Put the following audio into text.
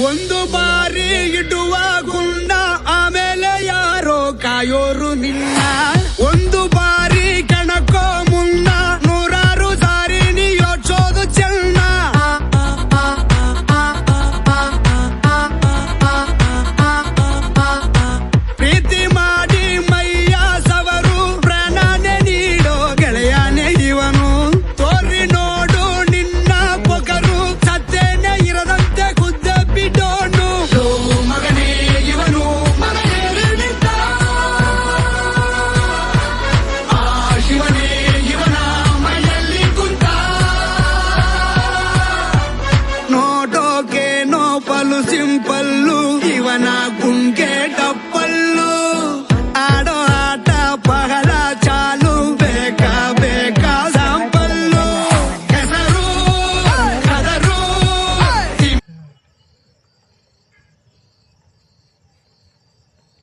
ಒಂದು ಬಾರಿ ಇಡುವ ಗುಂಡ ಆಮೇಲೆ ಯಾರೋ ಕಾಯೋರು ನಿನ್ನ ಒಂದು ಬಾರಿ ಕಣಕೋ ಮುನ್ನ ನೂರಾರು ಸಾರಿ ನೀ ಯೋಚೋದು ಚೆನ್ನ ಪ್ರೀತಿ ಮಾಡಿ ಮೈಯ ಸವರು ಪ್ರಾಣನೆ ನೀಡೋ ಗೆಳೆಯನೇ ಇವನು ತೋರಿ ನೋಡು ನಿನ್ನ ಪೊಕರು ಸತ್ತೇನೆ ಇರದಂತೆ ಖುದ್ದ ಬಿಡೋನು ಮಗನೇ ಇವನು ಮಗನೇರಿನಿಂದ ಆ ಶಿವನೇ ಇವನ ಮೈಯಲ್ಲಿ ಕುಂತ ನೋಡೋಕೆ ನೋಪಲು ಸಿಂಪ